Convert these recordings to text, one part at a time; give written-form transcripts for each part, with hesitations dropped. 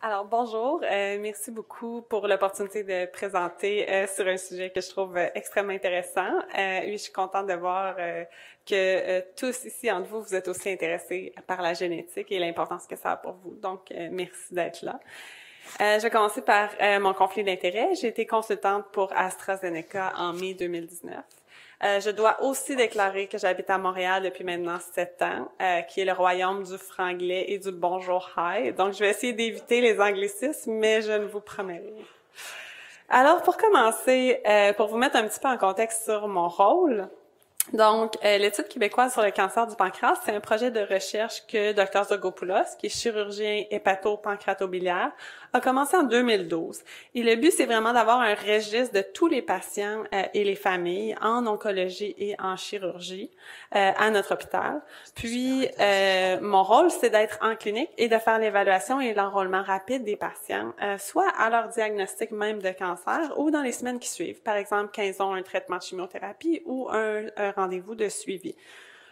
Alors, bonjour. Merci beaucoup pour l'opportunité de présenter sur un sujet que je trouve extrêmement intéressant. Oui, je suis contente de voir que tous ici, entre vous, vous êtes aussi intéressés par la génétique et l'importance que ça a pour vous. Donc, merci d'être là. Je vais commencer par mon conflit d'intérêts. J'ai été consultante pour AstraZeneca en mai 2019. Je dois aussi déclarer que j'habite à Montréal depuis maintenant 7 ans, qui est le royaume du franglais et du bonjour hi. Donc, je vais essayer d'éviter les anglicismes, mais je ne vous promets rien. Alors, pour commencer, pour vous mettre un petit peu en contexte sur mon rôle, donc, l'étude québécoise sur le cancer du pancréas, c'est un projet de recherche que Dr Zogopoulos, qui est chirurgien hépato-pancréatobiliaire, a commencé en 2012. Et le but, c'est vraiment d'avoir un registre de tous les patients et les familles en oncologie et en chirurgie à notre hôpital. Puis, mon rôle, c'est d'être en clinique et de faire l'évaluation et l'enrôlement rapide des patients, soit à leur diagnostic même de cancer ou dans les semaines qui suivent. Par exemple, quand ils ont un traitement de chimiothérapie ou un rendez-vous de suivi.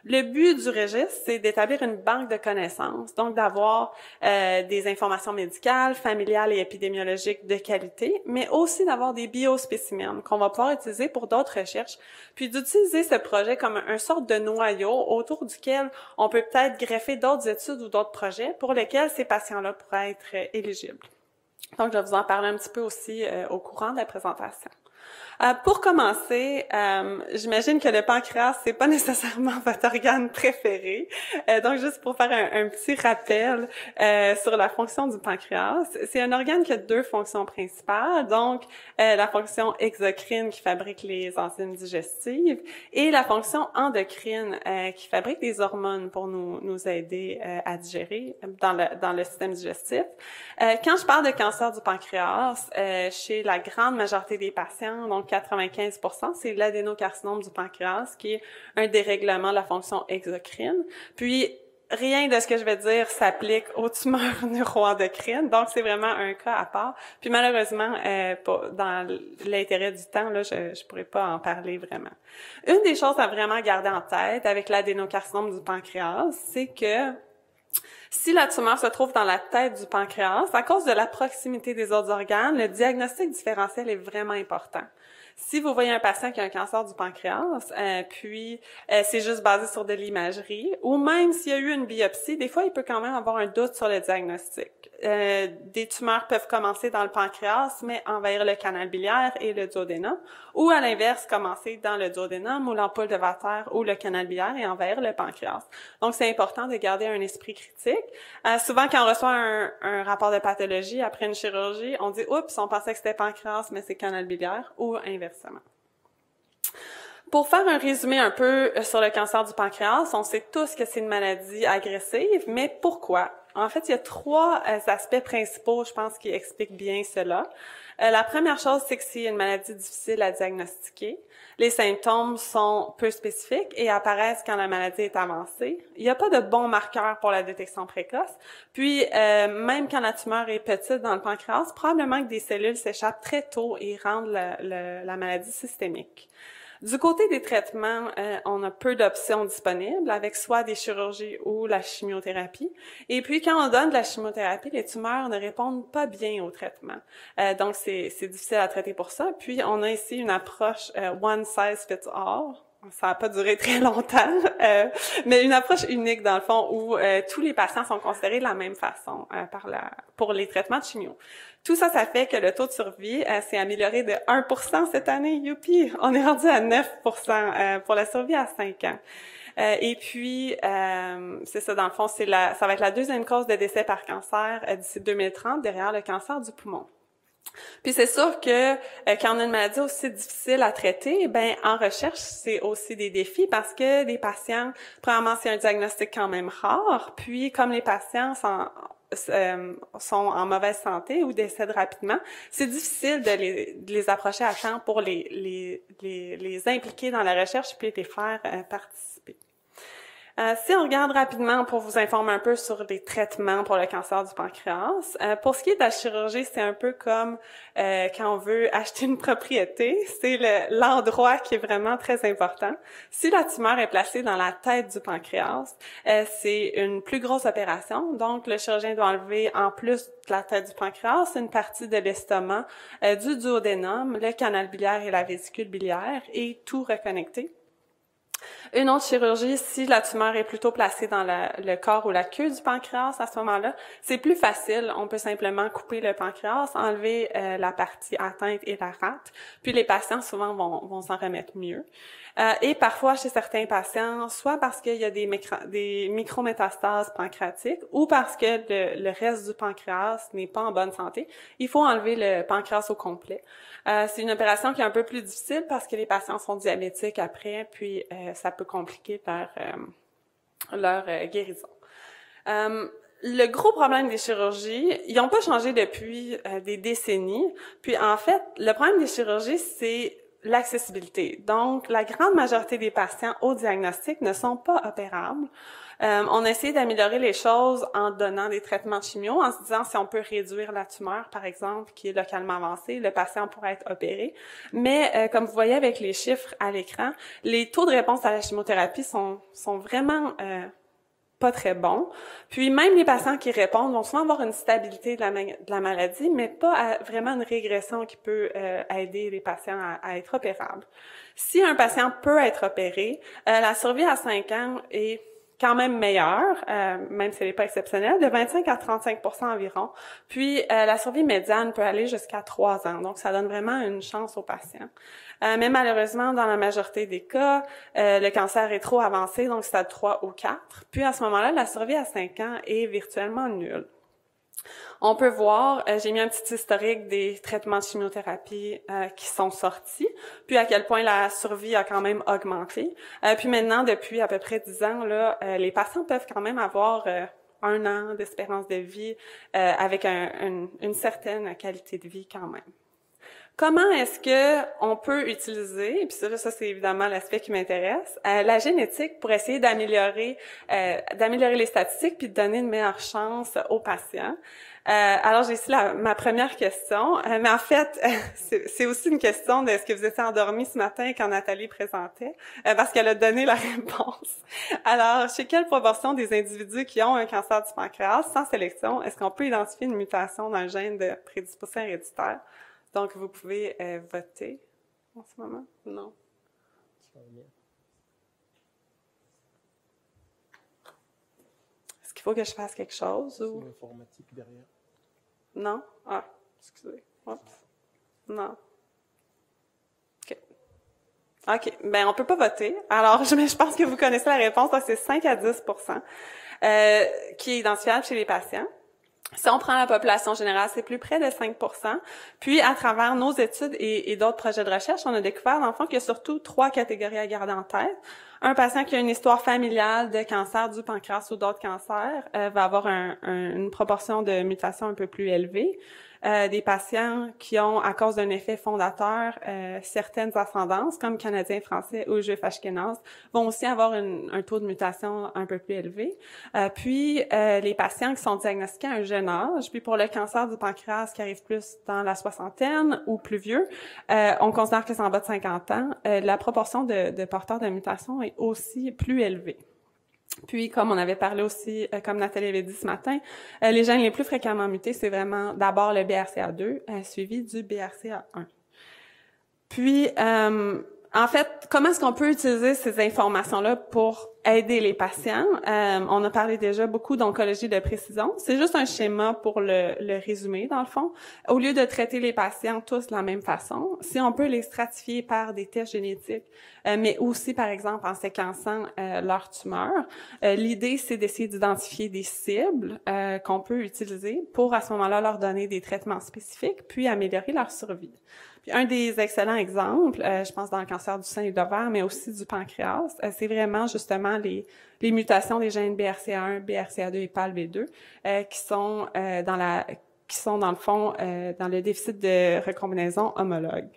Le but du registre, c'est d'établir une banque de connaissances, donc d'avoir des informations médicales, familiales et épidémiologiques de qualité, mais aussi d'avoir des biospécimens qu'on va pouvoir utiliser pour d'autres recherches, puis d'utiliser ce projet comme un sorte de noyau autour duquel on peut peut-être greffer d'autres études ou d'autres projets pour lesquels ces patients-là pourraient être éligibles. Donc, je vais vous en parler un petit peu aussi au courant de la présentation. Pour commencer, j'imagine que le pancréas, c'est pas nécessairement votre organe préféré. Donc, juste pour faire un petit rappel sur la fonction du pancréas, c'est un organe qui a deux fonctions principales. Donc, la fonction exocrine qui fabrique les enzymes digestives et la fonction endocrine qui fabrique des hormones pour nous aider à digérer dans le système digestif. Quand je parle de cancer du pancréas, chez la grande majorité des patients, donc 95%, c'est l'adénocarcinome du pancréas, qui est un dérèglement de la fonction exocrine. Puis, rien de ce que je vais dire s'applique aux tumeurs neuroendocrines, donc c'est vraiment un cas à part. Puis malheureusement, dans l'intérêt du temps, là, je pourrais pas en parler vraiment. Une des choses à vraiment garder en tête avec l'adénocarcinome du pancréas, c'est que si la tumeur se trouve dans la tête du pancréas, à cause de la proximité des autres organes, le diagnostic différentiel est vraiment important. Si vous voyez un patient qui a un cancer du pancréas, puis c'est juste basé sur de l'imagerie, ou même s'il y a eu une biopsie, des fois, il peut quand même avoir un doute sur le diagnostic. Des tumeurs peuvent commencer dans le pancréas, mais envahir le canal biliaire et le duodénum, ou à l'inverse, commencer dans le duodénum ou l'ampoule de Vater ou le canal biliaire et envahir le pancréas. Donc, c'est important de garder un esprit critique. Souvent, quand on reçoit un rapport de pathologie après une chirurgie, on dit « Oups, on pensait que c'était pancréas, mais c'est canal biliaire » ou inversement. Pour faire un résumé un peu sur le cancer du pancréas, on sait tous que c'est une maladie agressive, mais pourquoi? En fait, il y a trois aspects principaux, je pense, qui expliquent bien cela. La première chose, c'est que c'est une maladie difficile à diagnostiquer. Les symptômes sont peu spécifiques et apparaissent quand la maladie est avancée. Il n'y a pas de bons marqueurs pour la détection précoce. Puis, même quand la tumeur est petite dans le pancréas, probablement que des cellules s'échappent très tôt et rendent la maladie systémique. Du côté des traitements, on a peu d'options disponibles, avec soit des chirurgies ou la chimiothérapie. Et puis, quand on donne de la chimiothérapie, les tumeurs ne répondent pas bien au traitement. Donc, c'est difficile à traiter pour ça. Puis, on a ici une approche one size fits all. Ça n'a pas duré très longtemps, mais une approche unique dans le fond où tous les patients sont considérés de la même façon pour les traitements de chimio. Tout ça, ça fait que le taux de survie s'est amélioré de 1% cette année. Youpi! On est rendu à 9% pour la survie à 5 ans. Et puis, c'est ça, dans le fond, ça va être la deuxième cause de décès par cancer d'ici 2030, derrière le cancer du poumon. Puis c'est sûr que quand on a une maladie aussi difficile à traiter, ben en recherche, c'est aussi des défis parce que les patients, premièrement, c'est un diagnostic quand même rare, puis comme les patients sont en mauvaise santé ou décèdent rapidement, c'est difficile de les approcher à temps pour les impliquer dans la recherche puis les faire participer. Si on regarde rapidement pour vous informer un peu sur les traitements pour le cancer du pancréas, pour ce qui est de la chirurgie, c'est un peu comme quand on veut acheter une propriété, c'est l'endroit qui est vraiment très important. Si la tumeur est placée dans la tête du pancréas, c'est une plus grosse opération, donc le chirurgien doit enlever en plus de la tête du pancréas une partie de l'estomac, du duodénum, le canal biliaire et la vésicule biliaire et tout reconnecter. Une autre chirurgie, si la tumeur est plutôt placée dans le corps ou la queue du pancréas, à ce moment-là, c'est plus facile. On peut simplement couper le pancréas, enlever la partie atteinte et la rate, puis les patients souvent vont s'en remettre mieux. Et parfois, chez certains patients, soit parce qu'il y a des micrométastases pancréatiques ou parce que le reste du pancréas n'est pas en bonne santé, il faut enlever le pancréas au complet. C'est une opération qui est un peu plus difficile parce que les patients sont diabétiques après, puis ça peut compliquer leur guérison. Le gros problème des chirurgies, ils n'ont pas changé depuis des décennies. Puis en fait, le problème des chirurgies, c'est l'accessibilité. Donc, la grande majorité des patients au diagnostic ne sont pas opérables. On a essayé d'améliorer les choses en donnant des traitements chimio, en se disant si on peut réduire la tumeur, par exemple, qui est localement avancée, le patient pourrait être opéré. Mais comme vous voyez avec les chiffres à l'écran, les taux de réponse à la chimiothérapie sont vraiment pas très bons. Puis même les patients qui répondent vont souvent avoir une stabilité de la maladie, mais pas vraiment une régression qui peut aider les patients à être opérables. Si un patient peut être opéré, la survie à 5 ans est quand même meilleure, même si elle n'est pas exceptionnelle, de 25 à 35% environ. Puis la survie médiane peut aller jusqu'à 3 ans. Donc, ça donne vraiment une chance aux patients. Mais malheureusement, dans la majorité des cas, le cancer est trop avancé, donc stade 3 ou 4. Puis à ce moment-là, la survie à 5 ans est virtuellement nulle. On peut voir, j'ai mis un petit historique des traitements de chimiothérapie qui sont sortis, puis à quel point la survie a quand même augmenté. Puis maintenant, depuis à peu près 10 ans, là, les patients peuvent quand même avoir 1 an d'espérance de vie avec une certaine qualité de vie quand même. Comment est-ce que on peut utiliser, et puis ça c'est évidemment l'aspect qui m'intéresse, la génétique pour essayer d'améliorer les statistiques puis de donner une meilleure chance aux patients? Alors j'ai ici ma première question, mais en fait c'est aussi une question de est-ce que vous étiez endormi ce matin quand Nathalie présentait, parce qu'elle a donné la réponse. Alors chez quelle proportion des individus qui ont un cancer du pancréas sans sélection est-ce qu'on peut identifier une mutation dans le gène de prédisposition héréditaire? Donc, vous pouvez voter en ce moment? Non. Est-ce qu'il faut que je fasse quelque chose? Ou... C'est l'informatique derrière. Non? Ah, excusez. Oups. Non. OK. OK. Ben, on peut pas voter. Alors, je pense que vous connaissez la réponse. Donc, c'est 5 à 10% qui est identifiable chez les patients. Si on prend la population générale, c'est plus près de 5%. Puis, à travers nos études et d'autres projets de recherche, on a découvert, dans le fond, qu'il y a surtout 3 catégories à garder en tête. Un patient qui a une histoire familiale de cancer du pancréas ou d'autres cancers va avoir une proportion de mutation un peu plus élevée. Des patients qui ont, à cause d'un effet fondateur, certaines ascendances, comme Canadiens français ou Juifs ashkénazes, vont aussi avoir un taux de mutation un peu plus élevé. Puis, les patients qui sont diagnostiqués à un jeune âge, puis pour le cancer du pancréas qui arrive plus dans la soixantaine ou plus vieux, on considère que c'est en bas de 50 ans, la proportion de porteurs de mutation est aussi plus élevée. Puis, comme on avait parlé aussi, comme Nathalie avait dit ce matin, les gènes les plus fréquemment mutés, c'est vraiment d'abord le BRCA2, suivi du BRCA1. Puis, en fait, comment est-ce qu'on peut utiliser ces informations-là pour aider les patients? On a parlé déjà beaucoup d'oncologie de précision. C'est juste un schéma pour le résumer, dans le fond. Au lieu de traiter les patients tous de la même façon, si on peut les stratifier par des tests génétiques, mais aussi, par exemple, en séquençant leur tumeur, l'idée, c'est d'essayer d'identifier des cibles qu'on peut utiliser pour, à ce moment-là, leur donner des traitements spécifiques, puis améliorer leur survie. Puis un des excellents exemples, je pense dans le cancer du sein et de l'ovaire, mais aussi du pancréas, c'est vraiment justement les mutations des gènes BRCA1, BRCA2 et PALB2 qui sont dans le fond dans le déficit de recombinaison homologue.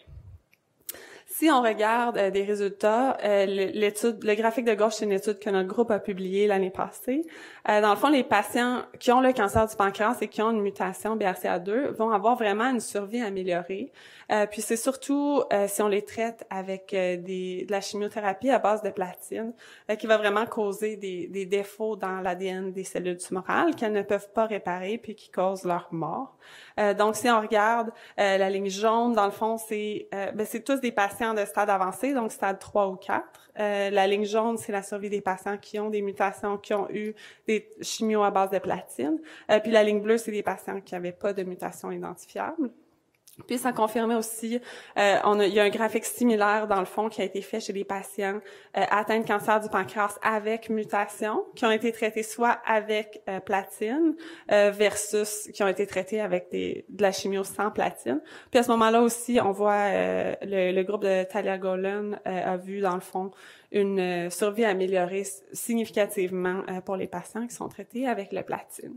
Si on regarde des résultats, le graphique de gauche, c'est une étude que notre groupe a publiée l'année passée. Dans le fond, les patients qui ont le cancer du pancréas et qui ont une mutation BRCA2 vont avoir vraiment une survie améliorée. Puis c'est surtout si on les traite avec de la chimiothérapie à base de platine, qui va vraiment causer des défauts dans l'ADN des cellules tumorales qu'elles ne peuvent pas réparer puis qui causent leur mort. Donc, si on regarde la ligne jaune, dans le fond, c'est tous des patients de stade avancé, donc stade 3 ou 4. La ligne jaune, c'est la survie des patients qui ont des mutations, qui ont eu des chimios à base de platine. Puis la ligne bleue, c'est des patients qui n'avaient pas de mutation identifiable. Puis ça confirmait aussi, il y a un graphique similaire dans le fond qui a été fait chez des patients atteints de cancer du pancréas avec mutation, qui ont été traités soit avec platine versus qui ont été traités avec de la chimio sans platine. Puis à ce moment-là aussi, on voit le groupe de Talia Golan a vu dans le fond une survie améliorée significativement pour les patients qui sont traités avec le platine.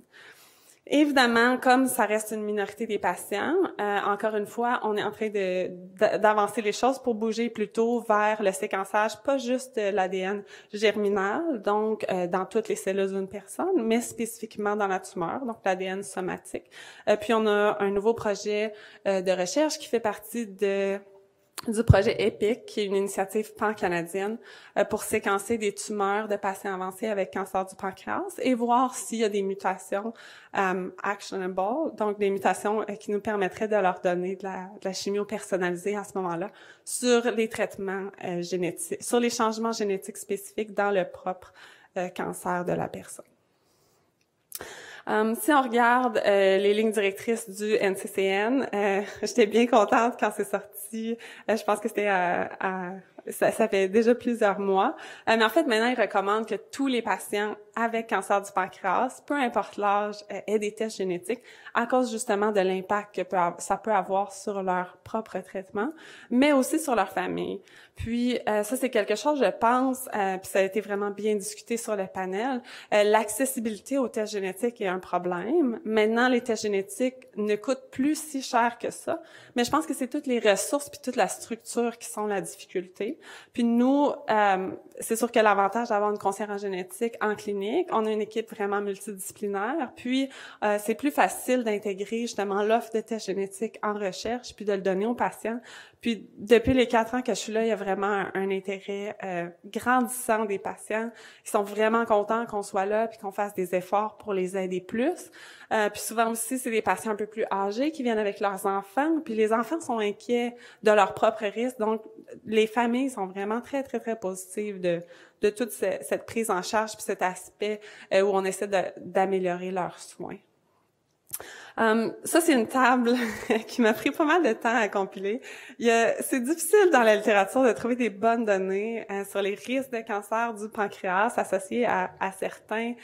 Évidemment, comme ça reste une minorité des patients, encore une fois, on est en train d'avancer les choses pour bouger plutôt vers le séquençage, pas juste de l'ADN germinal, donc dans toutes les cellules d'une personne, mais spécifiquement dans la tumeur, donc l'ADN somatique. Puis on a un nouveau projet de recherche qui fait partie du projet EPIC, qui est une initiative pan-canadienne pour séquencer des tumeurs de patients avancés avec cancer du pancréas et voir s'il y a des mutations actionable, donc des mutations qui nous permettraient de leur donner de la chimio personnalisée à ce moment-là sur les traitements génétiques, sur les changements génétiques spécifiques dans le propre cancer de la personne. Si on regarde les lignes directrices du NCCN, j'étais bien contente quand c'est sorti. Je pense que c'était ça fait déjà plusieurs mois. Mais en fait, maintenant, ils recommandent que tous les patients avec cancer du pancréas, peu importe l'âge, aient des tests génétiques à cause justement de l'impact que ça peut avoir sur leur propre traitement, mais aussi sur leur famille. Puis ça, c'est quelque chose, je pense, puis ça a été vraiment bien discuté sur le panel. L'accessibilité aux tests génétiques est un problème. Maintenant, les tests génétiques ne coûtent plus si cher que ça, mais je pense que c'est toutes les ressources puis toute la structure qui sont la difficulté. Puis nous, c'est sûr que l'avantage d'avoir une conseillère en génétique en clinique, on a une équipe vraiment multidisciplinaire, puis c'est plus facile d'intégrer justement l'offre de tests génétiques en recherche puis de le donner aux patients. Puis depuis les 4 ans que je suis là, il y a vraiment un intérêt grandissant des patients. Ils sont vraiment contents qu'on soit là puis qu'on fasse des efforts pour les aider plus. Puis souvent aussi, c'est des patients un peu plus âgés qui viennent avec leurs enfants. Puis les enfants sont inquiets de leur propre risque. Donc, les familles sont vraiment très, très, très positives de toute cette prise en charge puis cet aspect où on essaie d'améliorer leurs soins. Ça, c'est une table qui m'a pris pas mal de temps à compiler. C'est difficile dans la littérature de trouver des bonnes données sur les risques de cancer du pancréas associés à certaines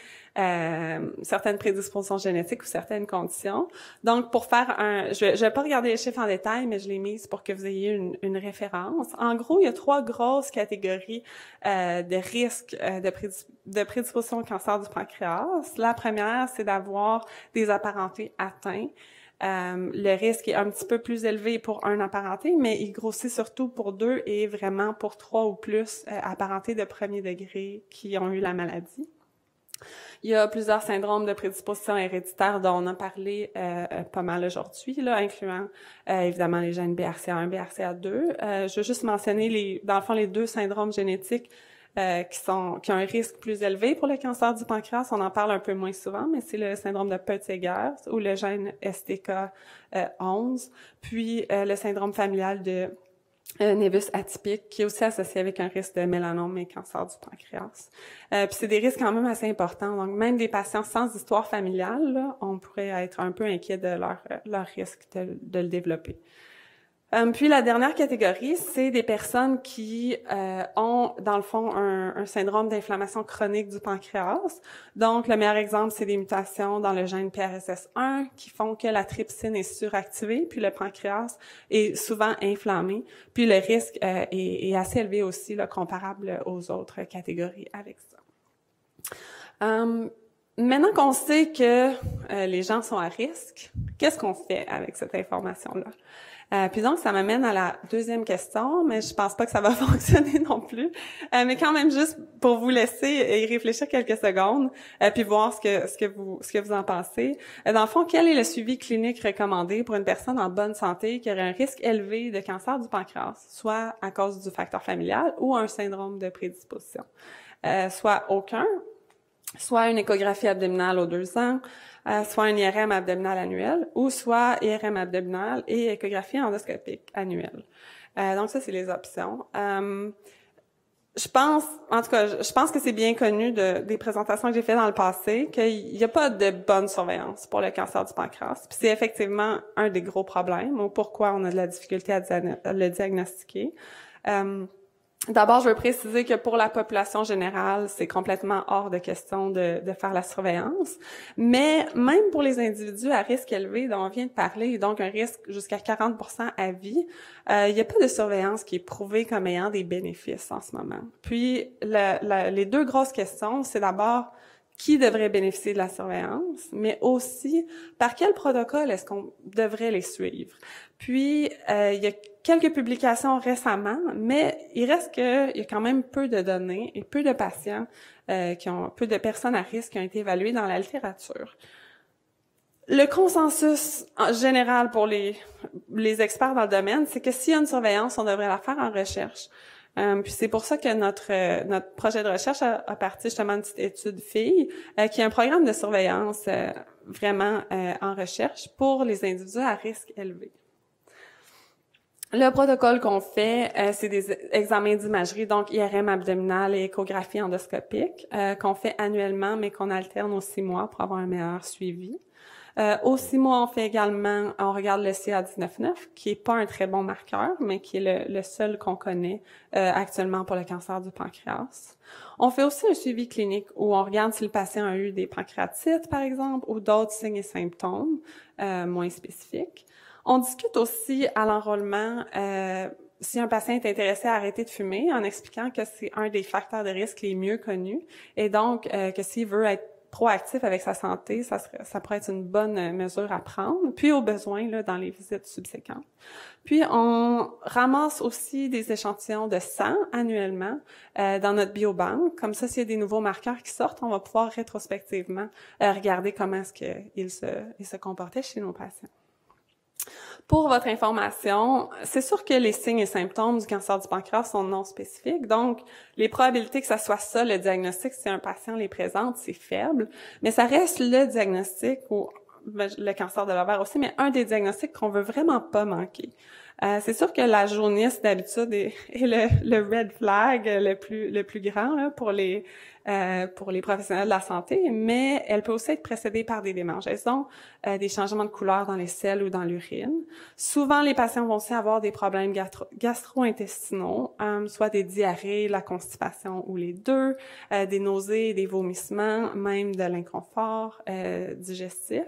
prédispositions génétiques ou certaines conditions. Donc, pour faire je vais pas regarder les chiffres en détail, mais je les mise pour que vous ayez une référence. En gros, il y a 3 grosses catégories de risques de prédisposition au cancer du pancréas. La première, c'est d'avoir des apparentés atteints. Le risque est un petit peu plus élevé pour un apparenté, mais il grossit surtout pour 2 et vraiment pour 3 ou plus apparentés de premier degré qui ont eu la maladie. Il y a plusieurs syndromes de prédisposition héréditaire dont on a parlé pas mal aujourd'hui, là, incluant évidemment les gènes BRCA1, BRCA2. Je veux juste mentionner dans le fond les 2 syndromes génétiques qui ont un risque plus élevé pour le cancer du pancréas. On en parle un peu moins souvent, mais c'est le syndrome de Peutz-Jeghers ou le gène STK11, puis le syndrome familial de Nevus atypique, qui est aussi associé avec un risque de mélanome et cancer du pancréas. Puis c'est des risques quand même assez importants. Donc, même des patients sans histoire familiale, là, on pourrait être un peu inquiet de leur risque de le développer. Puis la dernière catégorie, c'est des personnes qui ont, dans le fond, un syndrome d'inflammation chronique du pancréas. Donc, le meilleur exemple, c'est des mutations dans le gène PRSS1 qui font que la trypsine est suractivée, puis le pancréas est souvent inflammé. Puis le risque est assez élevé aussi, là, comparable aux autres catégories avec ça. Maintenant qu'on sait que les gens sont à risque, Qu'est-ce qu'on fait avec cette information-là? Puis donc, ça m'amène à la deuxième question, mais je pense pas que ça va fonctionner non plus. Mais quand même, juste pour vous laisser y réfléchir quelques secondes, puis voir ce que vous en pensez. Dans le fond, quel est le suivi clinique recommandé pour une personne en bonne santé qui aurait un risque élevé de cancer du pancréas, soit à cause du facteur familial ou un syndrome de prédisposition? Soit aucun, soit une échographie abdominale aux 2 ans, soit un IRM abdominal annuel, ou soit IRM abdominal et échographie endoscopique annuelle. Donc ça, c'est les options. Je pense que c'est bien connu des présentations que j'ai faites dans le passé qu'il n'y a pas de bonne surveillance pour le cancer du pancréas. Puis c'est effectivement un des gros problèmes, ou pourquoi on a de la difficulté à le diagnostiquer. D'abord, je veux préciser que pour la population générale, c'est complètement hors de question de faire la surveillance. Mais même pour les individus à risque élevé dont on vient de parler, donc un risque jusqu'à 40% à vie, il n'y a pas de surveillance qui est prouvée comme ayant des bénéfices en ce moment. Puis, les 2 grosses questions, c'est d'abord qui devrait bénéficier de la surveillance, mais aussi par quel protocole est-ce qu'on devrait les suivre. Puis, il y a quelques publications récemment, mais il reste qu'il y a quand même peu de données et peu de patients peu de personnes à risque qui ont été évaluées dans la littérature. Le consensus en général pour les experts dans le domaine, c'est que s'il y a une surveillance, on devrait la faire en recherche. Puis c'est pour ça que notre projet de recherche a parti justement d'une petite étude FILLE, qui est un programme de surveillance vraiment en recherche pour les individus à risque élevé. Le protocole qu'on fait, c'est des examens d'imagerie, donc IRM abdominal et échographie endoscopique, qu'on fait annuellement, mais qu'on alterne aux 6 mois pour avoir un meilleur suivi. Aux 6 mois, on regarde le CA-19-9, qui est pas un très bon marqueur, mais qui est le seul qu'on connaît actuellement pour le cancer du pancréas. On fait aussi un suivi clinique où on regarde si le patient a eu des pancréatites, par exemple, ou d'autres signes et symptômes moins spécifiques. On discute aussi à l'enrôlement si un patient est intéressé à arrêter de fumer, en expliquant que c'est un des facteurs de risque les mieux connus, et donc que s'il veut être proactif avec sa santé, ça pourrait être une bonne mesure à prendre, puis au besoin là, dans les visites subséquentes. Puis on ramasse aussi des échantillons de sang annuellement dans notre biobanque. Comme ça, s'il y a des nouveaux marqueurs qui sortent, on va pouvoir rétrospectivement regarder comment est-ce qu'ils se comportaient chez nos patients. Pour votre information, c'est sûr que les signes et symptômes du cancer du pancréas sont non spécifiques, donc les probabilités que ça soit ça, le diagnostic, si un patient les présente, c'est faible, mais ça reste le diagnostic, ou le cancer de l'ovaire aussi, mais un des diagnostics qu'on veut vraiment pas manquer. C'est sûr que la jaunisse d'habitude est le red flag le plus grand là, pour les professionnels de la santé, mais elle peut aussi être précédée par des démangeaisons, des changements de couleur dans les selles ou dans l'urine. Souvent, les patients vont aussi avoir des problèmes gastro-intestinaux, soit des diarrhées, la constipation ou les deux, des nausées, des vomissements, même de l'inconfort digestif.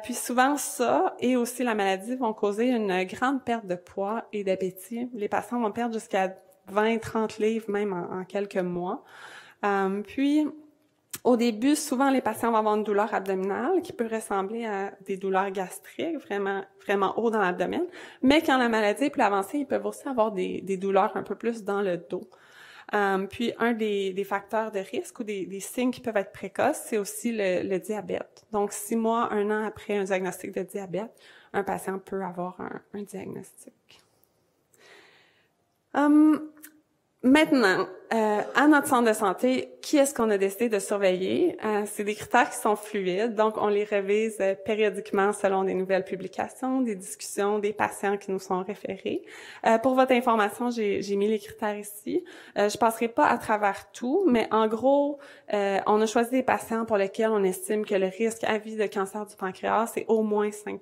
Puis souvent, ça et aussi la maladie vont causer une grande perte de poids et d'appétit. Les patients vont perdre jusqu'à 20-30 livres même en quelques mois. Puis, au début, souvent, les patients vont avoir une douleur abdominale qui peut ressembler à des douleurs gastriques, vraiment, vraiment haut dans l'abdomen. Mais quand la maladie est plus avancée, ils peuvent aussi avoir des douleurs un peu plus dans le dos. Puis, un des facteurs de risque ou des signes qui peuvent être précoces, c'est aussi le diabète. Donc, 6 mois, 1 an après un diagnostic de diabète, un patient peut avoir un diagnostic. Maintenant, à notre centre de santé, qui est-ce qu'on a décidé de surveiller? C'est des critères qui sont fluides, donc on les révise périodiquement selon des nouvelles publications, des discussions, des patients qui nous sont référés. Pour votre information, j'ai mis les critères ici. Je passerai pas à travers tout, mais en gros, on a choisi des patients pour lesquels on estime que le risque à vie de cancer du pancréas est au moins 5%.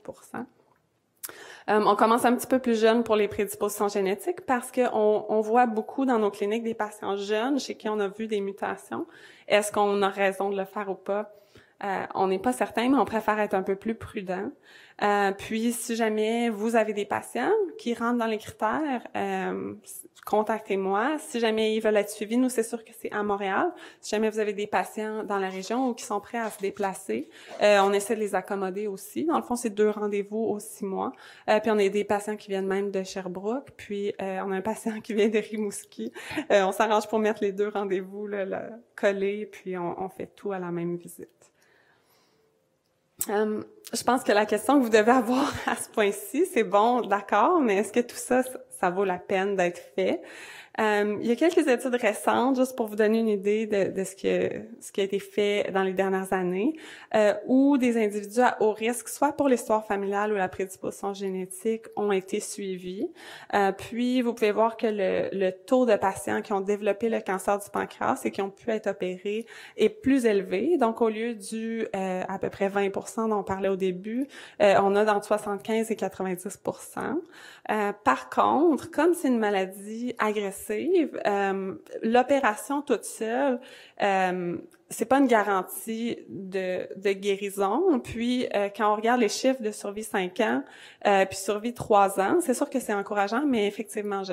On commence un petit peu plus jeune pour les prédispositions génétiques parce qu'on voit beaucoup dans nos cliniques des patients jeunes chez qui on a vu des mutations. Est-ce qu'on a raison de le faire ou pas? On n'est pas certain, mais on préfère être un peu plus prudent. Puis, si jamais vous avez des patients qui rentrent dans les critères, contactez-moi. Si jamais ils veulent être suivis, nous, c'est sûr que c'est à Montréal. Si jamais vous avez des patients dans la région ou qui sont prêts à se déplacer, on essaie de les accommoder aussi. Dans le fond, c'est 2 rendez-vous aux 6 mois. Puis, on a des patients qui viennent même de Sherbrooke. Puis, on a un patient qui vient de Rimouski. On s'arrange pour mettre les 2 rendez-vous là, collés, puis on fait tout à la même visite. Je pense que la question que vous devez avoir à ce point-ci, c'est bon, d'accord, mais est-ce que tout ça, ça vaut la peine d'être fait? Il y a quelques études récentes, juste pour vous donner une idée de ce qui a été fait dans les dernières années, où des individus à haut risque, soit pour l'histoire familiale ou la prédisposition génétique, ont été suivis. Puis, vous pouvez voir que le taux de patients qui ont développé le cancer du pancréas et qui ont pu être opérés est plus élevé. Donc, au lieu du à peu près 20% dont on parlait au début, on a entre 75 et 90%. Par contre, comme c'est une maladie agressive, l'opération toute seule, c'est pas une garantie de guérison. Puis, quand on regarde les chiffres de survie 5 ans, puis survie 3 ans, c'est sûr que c'est encourageant, mais effectivement,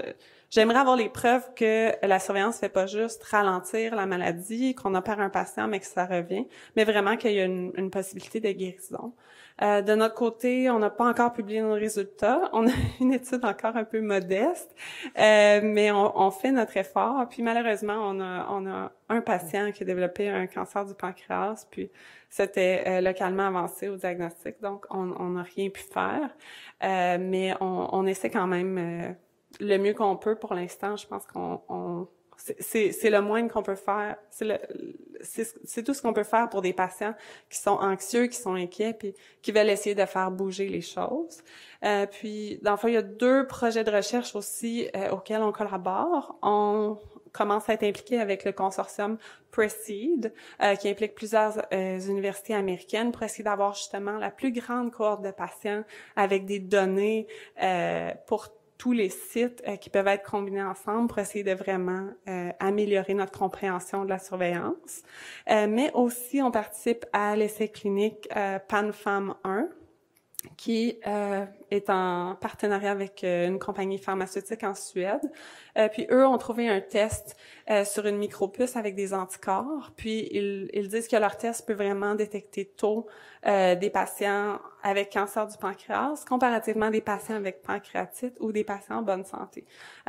j'aimerais avoir les preuves que la surveillance fait pas juste ralentir la maladie, qu'on opère un patient, mais que ça revient, mais vraiment qu'il y a une possibilité de guérison. De notre côté, on n'a pas encore publié nos résultats. On a une étude encore un peu modeste, mais on fait notre effort. Puis malheureusement, on a un patient qui a développé un cancer du pancréas, puis c'était localement avancé au diagnostic, donc on n'a rien pu faire. Mais on essaie quand même le mieux qu'on peut pour l'instant. Je pense c'est le moins qu'on peut faire. C'est tout ce qu'on peut faire pour des patients qui sont anxieux, qui sont inquiets, puis qui veulent essayer de faire bouger les choses. Puis, dans le fond, il y a 2 projets de recherche aussi auxquels on collabore. On commence à être impliqué avec le consortium PRECEDE, qui implique plusieurs universités américaines pour essayer d'avoir justement la plus grande cohorte de patients avec des données pour tous les sites qui peuvent être combinés ensemble pour essayer de vraiment améliorer notre compréhension de la surveillance. Mais aussi, on participe à l'essai clinique PanFAM 1, qui est en partenariat avec une compagnie pharmaceutique en Suède. Puis eux ont trouvé un test sur une micropuce avec des anticorps. Puis ils disent que leur test peut vraiment détecter tôt des patients avec cancer du pancréas comparativement des patients avec pancréatite ou des patients en bonne santé.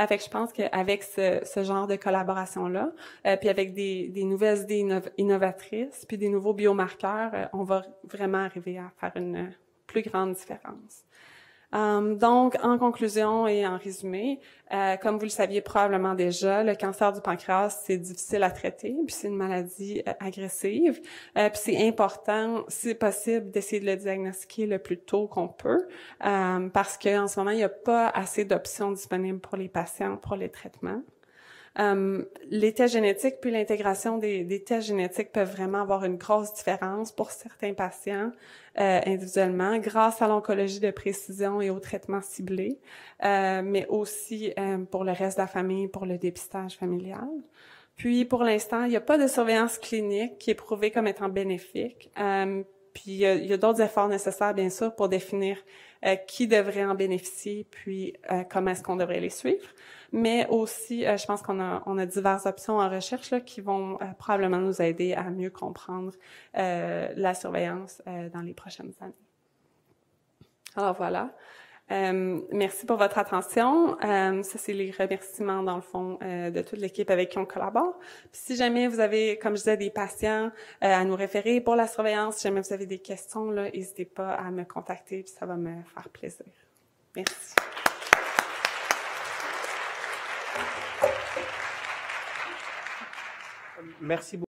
Fait que je pense qu'avec ce genre de collaboration-là, puis avec des nouvelles idées innovatrices, puis des nouveaux biomarqueurs, on va vraiment arriver à faire une plus grande différence. Donc, en conclusion et en résumé, comme vous le saviez probablement déjà, le cancer du pancréas, c'est difficile à traiter, puis c'est une maladie agressive. Puis c'est important, si c'est possible, d'essayer de le diagnostiquer le plus tôt qu'on peut, parce qu'en ce moment, il n'y a pas assez d'options disponibles pour les patients pour les traitements. Les tests génétiques puis l'intégration des tests génétiques peuvent vraiment avoir une grosse différence pour certains patients individuellement grâce à l'oncologie de précision et au traitement ciblé, mais aussi pour le reste de la famille, pour le dépistage familial. Puis, pour l'instant, il n'y a pas de surveillance clinique qui est prouvée comme étant bénéfique. Puis, il y a d'autres efforts nécessaires, bien sûr, pour définir qui devrait en bénéficier, puis comment est-ce qu'on devrait les suivre. Mais aussi, je pense qu'on a diverses options en recherche là, qui vont probablement nous aider à mieux comprendre la surveillance dans les prochaines années. Alors voilà. Merci pour votre attention. Ça, c'est les remerciements, dans le fond, de toute l'équipe avec qui on collabore. Puis si jamais vous avez, comme je disais, des patients à nous référer pour la surveillance, si jamais vous avez des questions, là, n'hésitez pas à me contacter, puis ça va me faire plaisir. Merci. Merci beaucoup.